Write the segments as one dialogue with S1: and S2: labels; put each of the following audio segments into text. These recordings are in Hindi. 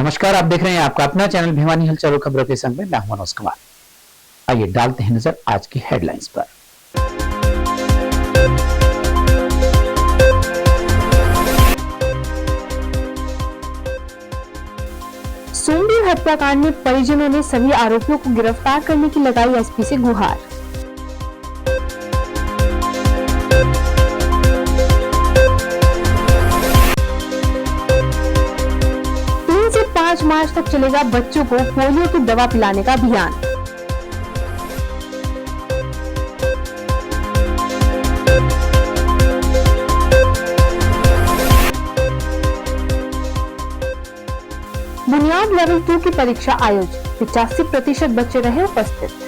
S1: नमस्कार, आप देख रहे हैं आपका अपना चैनल भिवानी हलचल खबरों के संग में मैं मनोज कुमार। आइए डालते हैं नजर आज की हेडलाइंस पर।
S2: सोमवीर हत्याकांड में परिजनों ने सभी आरोपियों को गिरफ्तार करने की लगाई एसपी से गुहार। से 5 मार्च तक चलेगा बच्चों को पोलियो की दवा पिलाने का अभियान। बुनियाद लेवल 2 की परीक्षा आयोजित, 85% बच्चे रहे उपस्थित।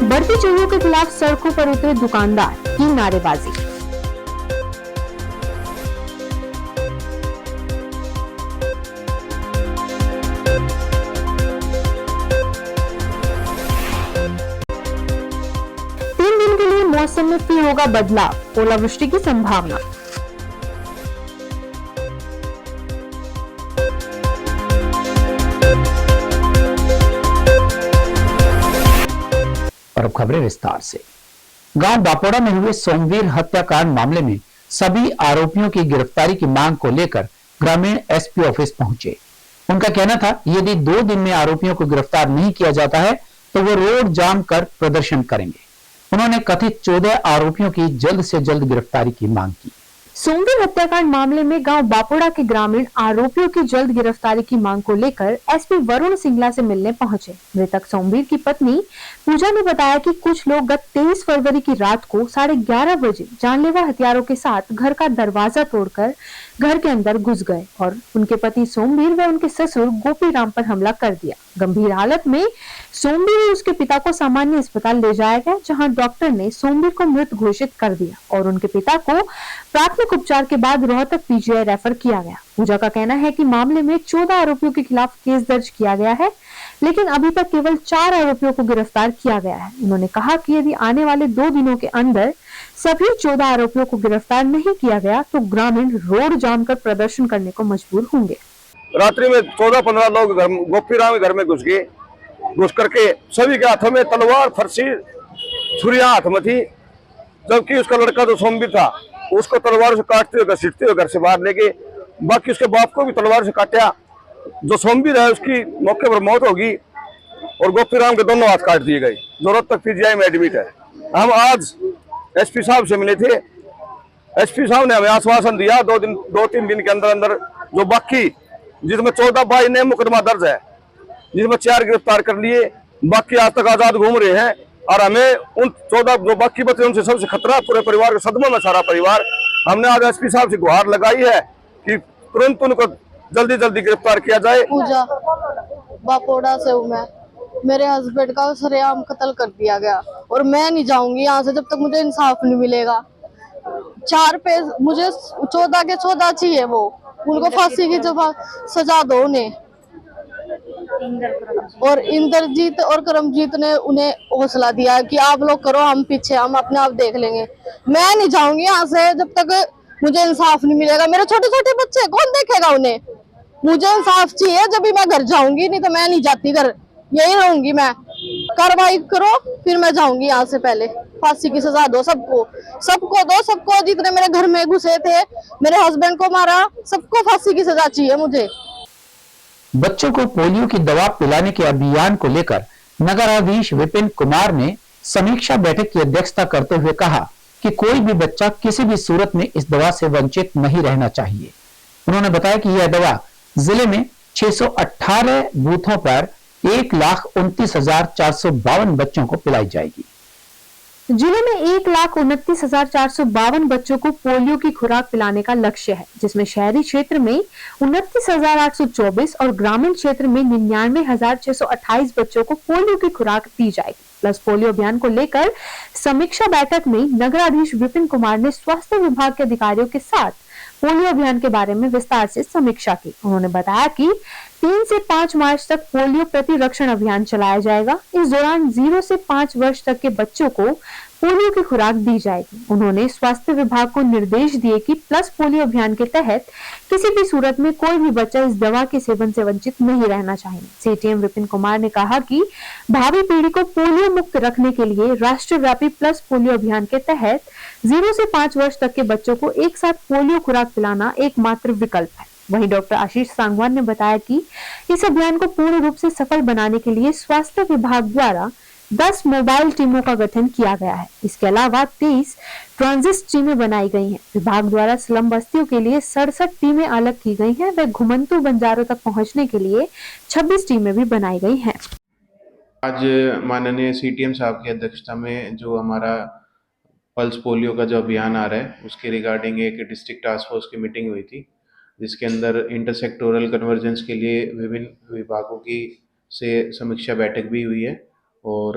S2: बढ़ती चोरियों के खिलाफ सड़कों पर उतरे दुकानदार, की नारेबाजी। तीन दिन के लिए मौसम में फिर होगा बदलाव, ओलावृष्टि की संभावना।
S1: और अब खबरें विस्तार से। गांव बापोड़ा में हुए सोमवीर हत्याकांड मामले में सभी आरोपियों की गिरफ्तारी की मांग को लेकर ग्रामीण एसपी ऑफिस पहुंचे। उनका कहना था यदि 2 दिन में आरोपियों को गिरफ्तार नहीं किया जाता है तो वो रोड जाम कर प्रदर्शन करेंगे। उन्होंने कथित 14 आरोपियों की जल्द से जल्द गिरफ्तारी की मांग की।
S2: सोमवीर हत्याकांड मामले में गांव बापोड़ा के ग्रामीण आरोपियों की जल्द गिरफ्तारी की मांग को लेकर एसपी वरुण सिंगला से मिलने पहुंचे। मृतक सोमवीर की पत्नी पूजा ने बताया कि कुछ लोग गत 23 फरवरी की रात को 11:30 बजे जानलेवा हथियारों के साथ घर का दरवाजा तोड़कर घर के अंदर घुस गए और उनके पति सोमवीर व उनके ससुर गोपी राम पर हमला कर दिया। गंभीर हालत में सोमवीर और उसके पिता को सामान्य अस्पताल ले जाया गया, जहां डॉक्टर ने सोमवीर को मृत घोषित कर दिया और उनके पिता को प्राथमिक उपचार के बाद रोहतक पीजीआई रेफर किया गया। पूजा का कहना है कि मामले में 14 आरोपियों के खिलाफ केस दर्ज किया गया है, लेकिन अभी तक केवल 4 आरोपियों को गिरफ्तार किया गया है। उन्होंने कहा कि यदि आने वाले 2 दिनों के अंदर सभी 14 आरोपियों को गिरफ्तार नहीं किया गया तो ग्रामीण रोड जाम कर प्रदर्शन करने को मजबूर होंगे।
S3: रात्रि में 14-15 लोग गोपी राम के घर में घुस गए। घुस करके सभी के हाथों में तलवार, फरसी, छुरियां हाथ में थी, जबकि उसका लड़का जो सोमवीर था उसको तलवार से काटते हुए घसीटते हुए घर से बाहर ले गए। बाकी उसके बाप को भी तलवार से काटा। जो सोमवीर है उसकी मौके पर मौत होगी और गोपी राम के दोनों हाथ काट दिए गए। जरूरत तक पीजीआई में एडमिट है। हम आज एसपी साहब से मिले थे। एसपी साहब ने हमें आश्वासन दिया 2-3 दिन के अंदर अंदर जो बाकी, जिसमें 14-22 ने मुकदमा दर्ज है, जिसमें 4 गिरफ्तार कर लिए, बाकी आज तक आजाद घूम रहे हैं और हमें उन 14 जो बाकी बचे उनसे सबसे खतरा, पूरे परिवार के सदमे में सारा परिवार। हमने आज एसपी साहब से गुहार लगाई है कि तुरंत उनको जल्दी जल्दी गिरफ्तार किया जाए।
S4: पूजा बापोड़ा से हूँ मैं। मेरे हस्बैंड का सरेआम कत्ल कर दिया गया और मैं नहीं जाऊंगी यहाँ से जब तक मुझे इंसाफ नहीं मिलेगा। 4 पे मुझे 14 के 14 चाहिए, वो उनको फांसी की सजा दो उन्हें। और इंद्रजीत और करमजीत ने उन्हें हौसला दिया कि आप लोग करो, हम पीछे, हम अपने आप देख लेंगे। मैं नहीं जाऊंगी यहाँ से जब तक मुझे इंसाफ नहीं मिलेगा। मेरे छोटे छोटे बच्चे कौन देखेगा उन्हें? मुझे इंसाफ चाहिए, जब भी मैं घर जाऊंगी, नहीं तो मैं नहीं जाती घर, यही रहूंगी मैं। कार्रवाई करो फिर मैं जाऊंगी यहाँ से। पहले फांसी की सजा दो सबको, सबको दो, सबको। जितने मेरे घर में घुसे थे, मेरे हस्बैंड को मारा, सबको फांसी की सजा चाहिए मुझे।
S1: बच्चों को पोलियो की दवा पिलाने के अभियान को लेकर नगराधीश विपिन कुमार ने समीक्षा बैठक की अध्यक्षता करते हुए कहा कि कोई भी बच्चा किसी भी सूरत में इस दवा से वंचित नहीं रहना चाहिए। उन्होंने बताया कि यह दवा जिले में 618 बूथों पर 1,29,452 बच्चों को पिलाई जाएगी।
S2: जिले में 1,29,452 बच्चों को पोलियो की खुराक पिलाने का लक्ष्य है, जिसमें शहरी क्षेत्र में 29,824 और ग्रामीण क्षेत्र में 99,628 बच्चों को पोलियो की खुराक दी जाएगी। प्लस पोलियो अभियान को लेकर समीक्षा बैठक में नगराधीश विपिन कुमार ने स्वास्थ्य विभाग के अधिकारियों के साथ पोलियो अभियान के बारे में विस्तार से समीक्षा की। उन्होंने बताया कि 3 से 5 मार्च तक पोलियो प्रतिरक्षण अभियान चलाया जाएगा। इस दौरान 0 से 5 वर्ष तक के बच्चों को पोलियो की खुराक दी जाएगी। उन्होंने स्वास्थ्य विभाग को निर्देश दिए कि प्लस पोलियो अभियान के तहत किसी भी सूरत में कोई भी बच्चा इस दवा के सेवन से वंचित नहीं रहना चाहिए। सीटीएम विपिन कुमार ने कहा कि भावी पीढ़ी को पोलियो मुक्त रखने के लिए राष्ट्रव्यापी प्लस पोलियो अभियान के तहत 0 से 5 वर्ष तक के बच्चों को एक साथ पोलियो खुराक पिलाना एकमात्र विकल्प है। वहीं डॉक्टर आशीष सांगवान ने बताया कि इस अभियान को पूर्ण रूप से सफल बनाने के लिए स्वास्थ्य विभाग द्वारा 10 मोबाइल टीमों का गठन किया गया है। इसके अलावा 23 ट्रांजिट टीमें बनाई गई हैं। विभाग द्वारा स्लम बस्तियों के लिए 67 टीमें अलग की गई हैं। वे घुमंतू बंजारों तक पहुंचने के लिए 26 टीमें भी बनाई गई हैं।
S5: आज माननीय सीटीएम साहब की अध्यक्षता में जो हमारा पल्स पोलियो का जो अभियान आ रहा है उसके रिगार्डिंग एक डिस्ट्रिक्ट टास्क फोर्स की मीटिंग हुई थी, जिसके अंदर इंटरसेक्टोरल कन्वर्जेंस के लिए विभिन्न विभागों की से समीक्षा बैठक भी हुई है। और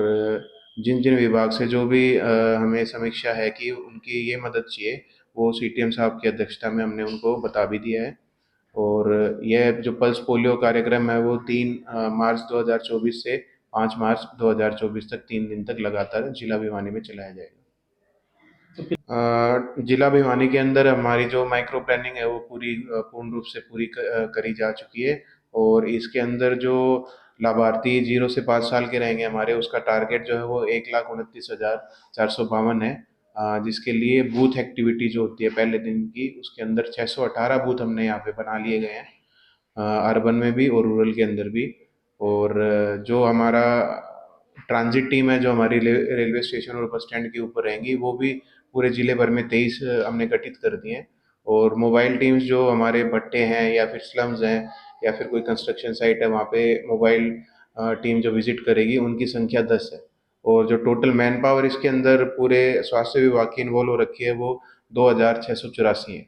S5: जिन जिन विभाग से जो भी हमें समीक्षा है कि उनकी ये मदद चाहिए वो सीटीएम साहब की अध्यक्षता में हमने उनको बता भी दिया है। और यह जो पल्स पोलियो कार्यक्रम है वो 3 मार्च 2024 से 5 मार्च 2024 तक 3 दिन तक लगातार जिला भिवानी में चलाया जाएगा। जिला भिवानी के अंदर हमारी जो माइक्रो प्लानिंग है वो पूर्ण रूप से पूरी करी जा चुकी है। और इसके अंदर जो लाभार्थी 0 से 5 साल के रहेंगे हमारे, उसका टारगेट जो है वो 1,29,452 है, जिसके लिए बूथ एक्टिविटी जो होती है पहले दिन की, उसके अंदर 618 बूथ हमने यहाँ पे बना लिए गए हैं, अर्बन में भी और रूरल के अंदर भी। और जो हमारा ट्रांजिट टीम है जो हमारी रेलवे स्टेशन और बस स्टैंड के ऊपर रहेंगी, वो भी पूरे ज़िले भर में 23 हमने गठित कर दिए हैं। और मोबाइल टीम्स जो हमारे भट्टे हैं या फिर स्लम्स हैं या फिर कोई कंस्ट्रक्शन साइट है, वहाँ पे मोबाइल टीम जो विजिट करेगी उनकी संख्या 10 है। और जो टोटल मैन पावर इसके अंदर पूरे स्वास्थ्य विभाग की इन्वॉल्व हो रखी है वो 2,684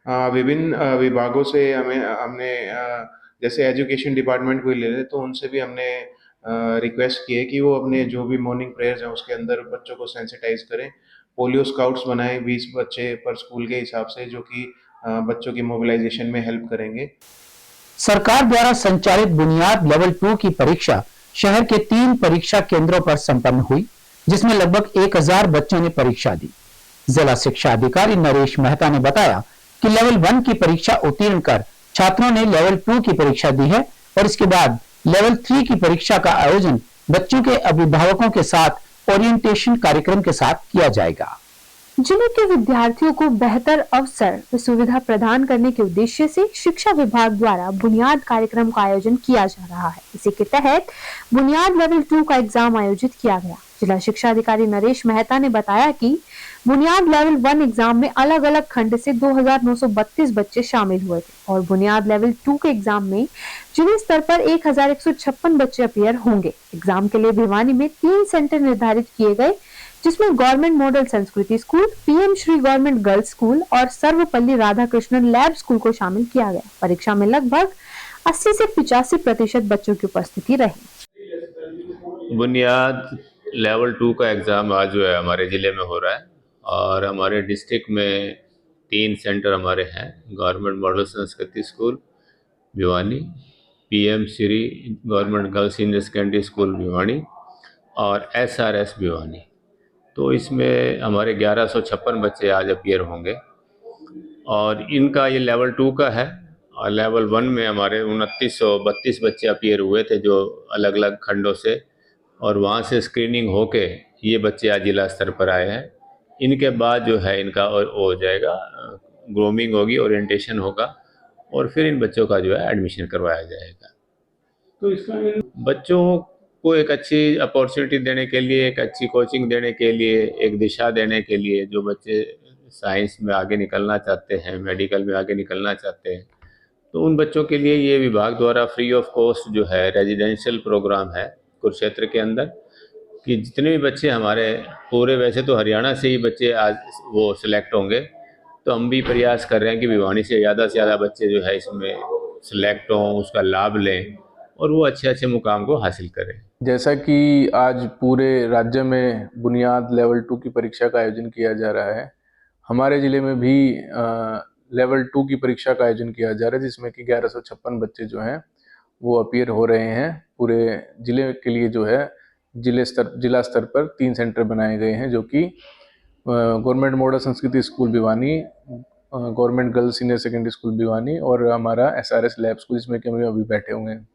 S5: है। विभिन्न विभागों से हमने जैसे एजुकेशन डिपार्टमेंट को ही ले लें तो उनसे भी हमने रिक्वेस्ट की है कि वो अपने जो भी मॉर्निंग प्रेयर्स हैं उसके अंदर बच्चों को सेंसिटाइज करें। पोलियो स्काउट्स बनाएं 20 बच्चे पर स्कूल के हिसाब से, जो कि बच्चों की मोबिलाइजेशन में हेल्प करेंगे।
S1: सरकार द्वारा संचालित बुनियाद लेवल 2 की परीक्षा शहर के 3 परीक्षा केंद्रों पर संपन्न हुई, जिसमें लगभग 1000 बच्चों ने परीक्षा दी। जिला शिक्षा अधिकारी नरेश मेहता ने बताया कि लेवल 1 की परीक्षा उत्तीर्ण कर छात्रों ने लेवल 2 की परीक्षा दी है और इसके बाद लेवल 3 की परीक्षा का आयोजन बच्चों के अभिभावकों के साथ ओरिएंटेशन कार्यक्रम के साथ किया जाएगा।
S2: जिले के विद्यार्थियों को बेहतर अवसर व सुविधा प्रदान करने के उद्देश्य से शिक्षा विभाग द्वारा बुनियाद कार्यक्रम का आयोजन किया जा रहा है। इसी के तहत बुनियाद लेवल 2 का एग्जाम आयोजित किया गया। जिला शिक्षा अधिकारी नरेश मेहता ने बताया कि बुनियाद लेवल 1 एग्जाम में अलग अलग खंड से 2,932 बच्चे शामिल हुए थे और बुनियाद लेवल 2 के एग्जाम में जिले स्तर पर 1,156 बच्चे अपीयर होंगे। एग्जाम के लिए भिवानी में 3 सेंटर निर्धारित किए गए, जिसमें गवर्नमेंट मॉडल संस्कृति school, PM Shri government girls school और सर्वपल्ली राधाकृष्णन लैब स्कूल को शामिल किया गया। परीक्षा में लगभग 80 से 85% बच्चों की उपस्थिति रही।
S6: बुनियाद लेवल 2 का एग्ज़ाम आज जो है हमारे ज़िले में हो रहा है और हमारे डिस्ट्रिक्ट में 3 सेंटर हमारे हैं। गवर्नमेंट मॉडल संस्कृति school Bhiwani, PM Shri government girls senior secondary school Bhiwani और एसआरएस भिवानी। तो इसमें हमारे 1156 बच्चे आज अपीयर होंगे और इनका ये लेवल 2 का है। और लेवल 1 में हमारे 2932 बच्चे अपीयर हुए थे जो अलग अलग खंडों से, और वहाँ से स्क्रीनिंग होके ये बच्चे आज जिला स्तर पर आए हैं। इनके बाद जो है इनका हो जाएगा, ग्रूमिंग होगी, ओरिएंटेशन होगा और फिर इन बच्चों का जो है एडमिशन करवाया जाएगा। तो इसका बच्चों को एक अच्छी अपॉर्चुनिटी देने के लिए, एक अच्छी कोचिंग देने के लिए, एक दिशा देने के लिए, जो बच्चे साइंस में आगे निकलना चाहते हैं, मेडिकल में आगे निकलना चाहते हैं, तो उन बच्चों के लिए ये विभाग द्वारा फ्री ऑफ कॉस्ट जो है रेजिडेंशियल प्रोग्राम है कुरुक्षेत्र के अंदर, कि जितने भी बच्चे हमारे पूरे, वैसे तो हरियाणा से ही बच्चे आज वो सिलेक्ट होंगे, तो हम भी प्रयास कर रहे हैं कि भिवानी से ज़्यादा बच्चे जो है इसमें सिलेक्ट हों, उसका लाभ लें और वो अच्छे मुकाम को हासिल करें।
S7: जैसा कि आज पूरे राज्य में बुनियाद लेवल 2 की परीक्षा का आयोजन किया जा रहा है,
S5: हमारे ज़िले में भी लेवल 2 की परीक्षा का आयोजन किया जा रहा है, जिसमें कि 1156 बच्चे जो हैं वो अपीयर हो रहे हैं। पूरे ज़िले के लिए जो है जिला स्तर पर 3 सेंटर बनाए गए हैं, जो कि गवर्नमेंट मॉडल संस्कृति school Bhiwani, government girls senior secondary school Bhiwani और हमारा SRS लैब स्कूल, जिसमें कि हम अभी बैठे हुए हैं।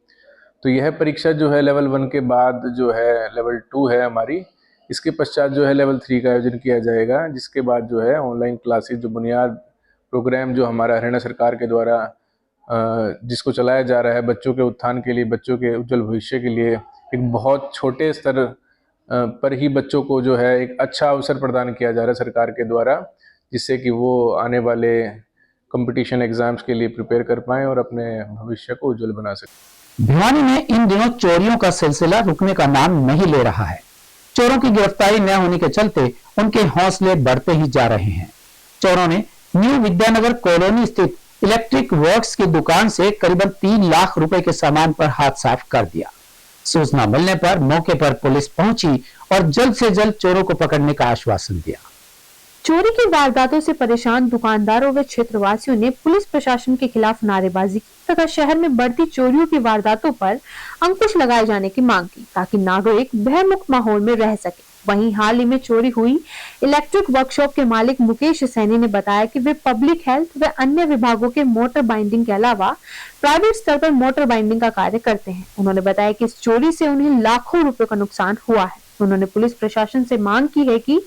S5: तो यह परीक्षा जो है लेवल 1 के बाद जो है लेवल 2 है हमारी, इसके पश्चात जो है लेवल 3 का आयोजन किया जाएगा, जिसके बाद जो है ऑनलाइन क्लासेस, जो बुनियाद प्रोग्राम जो हमारा हरियाणा सरकार के द्वारा जिसको चलाया जा रहा है बच्चों के उत्थान के लिए, बच्चों के उज्जवल भविष्य के लिए, एक बहुत छोटे स्तर पर ही बच्चों को जो है एक अच्छा अवसर प्रदान किया जा रहा है सरकार के द्वारा, जिससे कि वो आने वाले कंपटीशन एग्जाम्स के लिए प्रिपेयर कर पाएँ और अपने भविष्य को उज्जवल बना सकें।
S1: भिवानी में इन दिनों चोरियों का सिलसिला रुकने का नाम नहीं ले रहा है। चोरों की गिरफ्तारी न होने के चलते उनके हौसले बढ़ते ही जा रहे हैं। चोरों ने न्यू विद्यानगर कॉलोनी स्थित इलेक्ट्रिक वर्क्स की दुकान से करीबन 3 लाख रुपए के सामान पर हाथ साफ कर दिया। सूचना मिलने पर मौके पर पुलिस पहुंची और जल्द से जल्द चोरों को पकड़ने का आश्वासन दिया।
S2: चोरी की वारदातों से परेशान दुकानदारों व क्षेत्रवासियों ने पुलिस प्रशासन के खिलाफ नारेबाजी की तथा शहर में बढ़ती चोरियों की वारदातों पर अंकुश लगाए जाने की मांग की, ताकि नागरिक भयमुक्त माहौल में रह सके। वहीं हाल ही में चोरी हुई इलेक्ट्रिक वर्कशॉप के मालिक मुकेश सैनी ने बताया कि वे पब्लिक हेल्थ व अन्य विभागों के मोटर बाइंडिंग के अलावा प्राइवेट स्तर पर मोटर बाइंडिंग का कार्य करते हैं। उन्होंने बताया कि इस चोरी से उन्हें लाखों रुपए का नुकसान हुआ है। उन्होंने पुलिस प्रशासन से मांग की है कि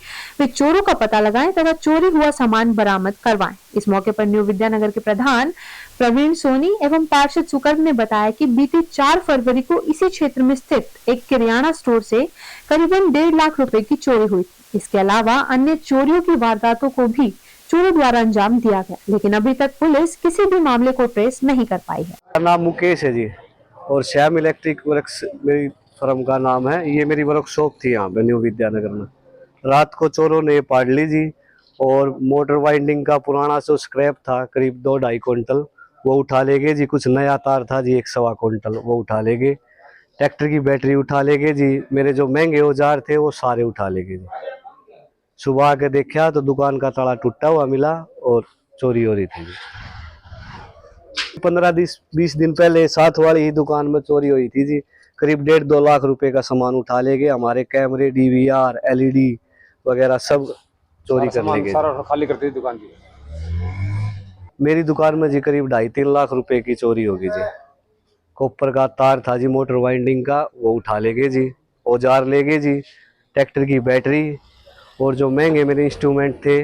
S2: वे चोरों का पता लगाएं तथा चोरी हुआ सामान बरामद करवाएं। इस मौके पर न्यू विद्यानगर के प्रधान प्रवीण सोनी एवं पार्षद सुकर्म ने बताया कि बीती 4 फरवरी को इसी क्षेत्र में स्थित एक किराना स्टोर से करीबन 1.5 लाख रुपए की चोरी हुई थी। इसके अलावा अन्य चोरियों की वारदातों को भी चोरों द्वारा अंजाम दिया गया, लेकिन अभी तक पुलिस किसी भी मामले को ट्रेस नहीं कर पाई है।
S7: मेरा नाम मुकेश है जी, और श्याम इलेक्ट्रिक वर्क्स मेरी फर्म का नाम है। ये मेरी वर्कशॉप थी यहाँ पे न्यू विद्यानगर में। रात को चोरों ने पाड़ ली जी, और मोटर वाइंडिंग का पुराना जो स्क्रैप था करीब 2-2.5 क्विंटल वो उठा ले गए जी। कुछ नया तार था जी 1-1.25 क्विंटल वो उठा ले गए। ट्रैक्टर की बैटरी उठा ले गए जी। मेरे जो महंगे औजार थे वो सारे उठा ले गए जी। सुबह आके देखा तो दुकान का ताला टूटा हुआ मिला और चोरी हो रही थी जी। 15-20 दिन पहले साथ वाली ही दुकान में चोरी हुई थी जी। करीब 1.5-2 लाख रुपए का सामान उठा ले गए। हमारे कैमरे, DVR, LED वगैरह सब चोरी कर ले गए।
S8: सारा खाली करती दुकान की।
S7: मेरी दुकान में जी करीब 2.5-3 लाख रुपए की चोरी होगी जी। कॉपर का तार था जी मोटर वाइंडिंग का, वो उठा ले गए जी। औजार ले गए जी। ट्रैक्टर की बैटरी और जो महंगे मेरे इंस्ट्रूमेंट थे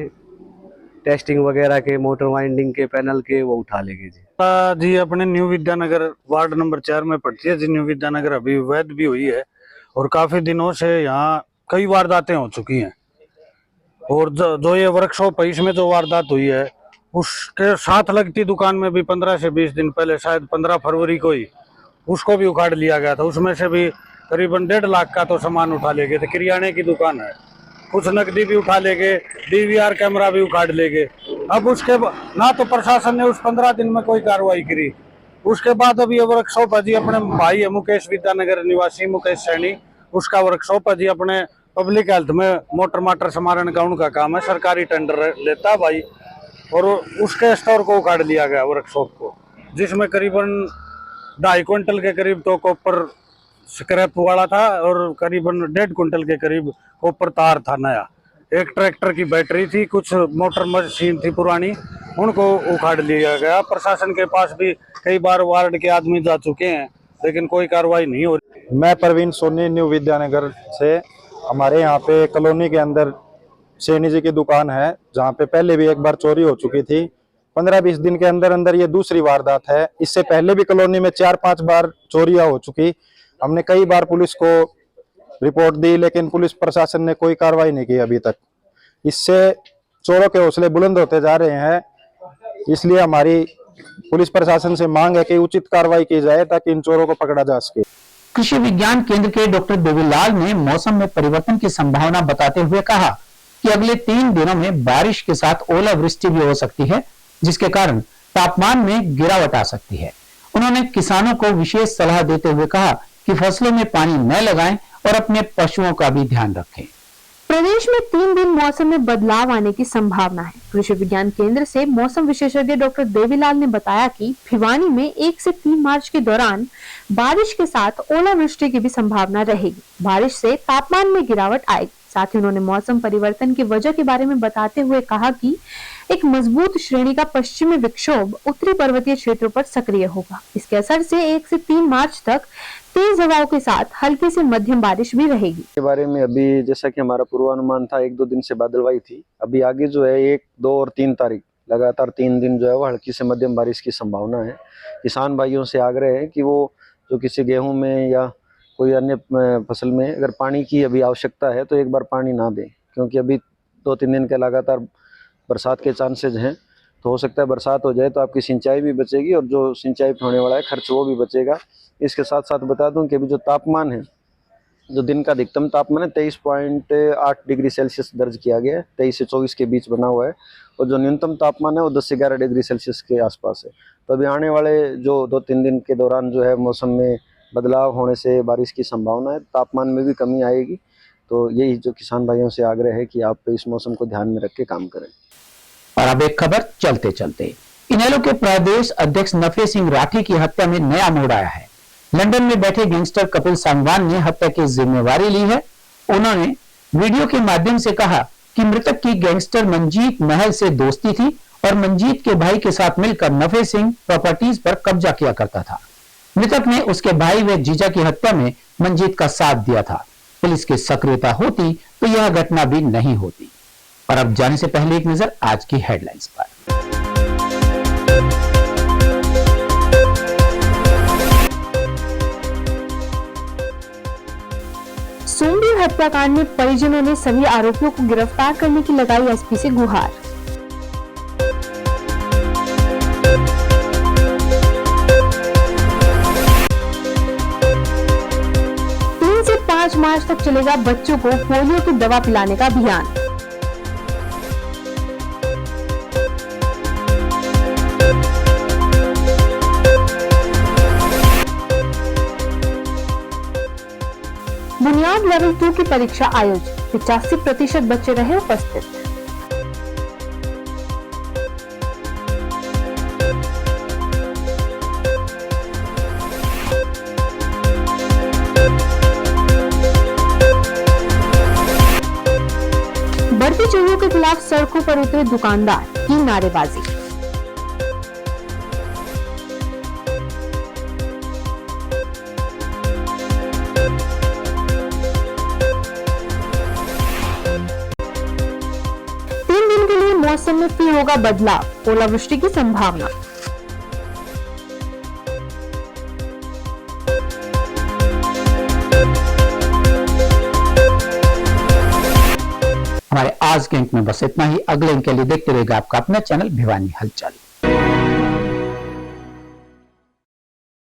S7: टेस्टिंग वगैरह के, मोटर वाइंडिंग के पैनल के, वो उठा ले गए
S8: जी। अपने न्यू विद्यानगर वार्ड नंबर 4 में पड़ती है जी न्यू विद्यानगर। अभी वैध भी हुई है और काफी दिनों से यहाँ कई वारदातें हो चुकी हैं। और जो ये वर्कशॉप है इसमें जो वारदात हुई है उसके साथ लगती दुकान में भी 15 से 20 दिन पहले, शायद 15 फरवरी को ही उसको भी उखाड़ लिया गया था। उसमें से भी करीबन 1.5 लाख का तो सामान उठा ले गए थे। किराने की दुकान है, कुछ नकदी भी उठा ले गए, DVR कैमरा भी उखाड़ ले गए। अब उसके ना तो प्रशासन ने उस 15 दिन में कोई कार्रवाई करी। उसके बाद अब ये वर्कशॉप है जी अपने भाई है मुकेश विद्यानगर निवासी मुकेश सैनी, उसका वर्कशॉप है जी। अपने पब्लिक हेल्थ में मोटर माटर समारण का उनका काम है, सरकारी टेंडर लेता भाई। और उसके स्टोर को उखाड़ लिया गया वर्कशॉप को, जिसमें करीबन 2.5 क्विंटल के करीब तो कॉपर स्क्रैप वाला था और करीबन 1.5 क्विंटल के करीब कॉपर तार था नया। एक ट्रैक्टर की बैटरी थी, कुछ मोटर मशीन थी पुरानी, उनको उखाड़ लिया गया। प्रशासन के पास भी कई बार वार्ड के आदमी जा चुके हैं, लेकिन कोई कार्रवाई नहीं हो रही।
S9: मैं प्रवीण सोनी न्यू विद्यानगर से। हमारे यहाँ पे कॉलोनी के अंदर सैनी जी की दुकान है, जहाँ पे पहले भी एक बार चोरी हो चुकी थी। 15-20 दिन के अंदर अंदर ये दूसरी वारदात है। इससे पहले भी कॉलोनी में 4-5 बार चोरियां हो चुकी। हमने कई बार पुलिस को रिपोर्ट दी, लेकिन पुलिस प्रशासन ने कोई कार्रवाई नहीं की अभी तक। इससे चोरों के हौसले बुलंद होते जा रहे हैं। इसलिए हमारी पुलिस प्रशासन से मांग है कि उचित कार्रवाई की जाए ताकि इन चोरों को पकड़ा जा सके।
S1: कृषि विज्ञान केंद्र के डॉक्टर देवीलाल ने मौसम में परिवर्तन की संभावना बताते हुए कहा कि अगले 3 दिनों में बारिश के साथ ओलावृष्टि भी हो सकती है, जिसके कारण तापमान में गिरावट आ सकती है। उन्होंने किसानों को विशेष सलाह देते हुए कहा कि फसलों में पानी न लगाएं और अपने पशुओं का भी ध्यान रखें।
S2: प्रदेश में 3 दिन मौसम में बदलाव आने की संभावना है। कृषि विज्ञान केंद्र से मौसम विशेषज्ञ डॉक्टर देवीलाल ने बताया कि भिवानी में 1 से 3 मार्च के दौरान बारिश के साथ ओलावृष्टि की भी संभावना रहेगी। बारिश से तापमान में गिरावट आएगी। साथ ही उन्होंने मौसम परिवर्तन की वजह के बारे में बताते हुए कहा कि एक मजबूत श्रेणी का पश्चिमी विक्षोभ उत्तरी पर्वतीय क्षेत्रों पर सक्रिय होगा। इसके असर से 1 से 3 मार्च तक तेज हवाओं के साथ हल्की से मध्यम बारिश भी रहेगी।
S10: के बारे में अभी जैसा कि हमारा पूर्वानुमान था 1-2 दिन से बादलवाई थी। अभी आगे जो है 1, 2 और 3 तारीख लगातार 3 दिन जो है वो हल्की से मध्यम बारिश की संभावना है। किसान भाइयों से आग्रह है कि वो जो किसी गेहूं में या कोई अन्य फसल में अगर पानी की अभी आवश्यकता है तो एक बार पानी ना दें, क्योंकि अभी 2-3 दिन के लगातार बरसात के चांसेज हैं। तो हो सकता है बरसात हो जाए तो आपकी सिंचाई भी बचेगी और जो सिंचाई पे होने वाला है खर्च वो भी बचेगा। इसके साथ साथ बता दूं कि अभी जो तापमान है, जो दिन का अधिकतम तापमान है 23.8 डिग्री सेल्सियस दर्ज किया गया है, 23 से 24 के बीच बना हुआ है। और जो न्यूनतम तापमान है वो 10 से 11 डिग्री सेल्सियस के आसपास है। तो अभी आने वाले जो 2-3 दिन के दौरान जो है मौसम में बदलाव होने से बारिश की संभावना है, तापमान में भी कमी आएगी। तो यही जो किसान भाइयों से आग्रह है कि आप इस मौसम को ध्यान में रख के काम करें।
S1: और अब एक खबर चलते चलते, इनेलो के प्रदेश अध्यक्ष नफे सिंह राठी की हत्या में नया मोड़ आया है। लंदन में बैठे गैंगस्टर कपिल सांगवान ने हत्या की जिम्मेवारी ली है। उन्होंने वीडियो के माध्यम से कहा कि मृतक की गैंगस्टर मंजीत महल से दोस्ती थी और मंजीत के भाई के साथ मिलकर नफे सिंह प्रॉपर्टीज पर कब्जा किया करता था। मृतक ने उसके भाई व जीजा की हत्या में मंजीत का साथ दिया था। पुलिस की सक्रियता होती तो यह घटना भी नहीं होती। और अब जाने से पहले एक नजर आज की हेडलाइंस पर।
S2: सोमवीर हत्याकांड में परिजनों ने सभी आरोपियों को गिरफ्तार करने की लगाई एसपी से गुहार। से 5 मार्च तक चलेगा बच्चों को पोलियो की दवा पिलाने का अभियान। बुनियाद लेवल 2 की परीक्षा आयोजित, 85% बच्चे रहे उपस्थित। बढ़ती चोरियों के खिलाफ सड़कों पर उतरे दुकानदार, की नारेबाजी। मौसम में फिर होगा बदलाव, ओलावृष्टि की संभावना।
S1: हमारे आज के अंक में बस इतना ही। अगले अंक के लिए देखते रहिएगा आपका अपना चैनल भिवानी हलचल।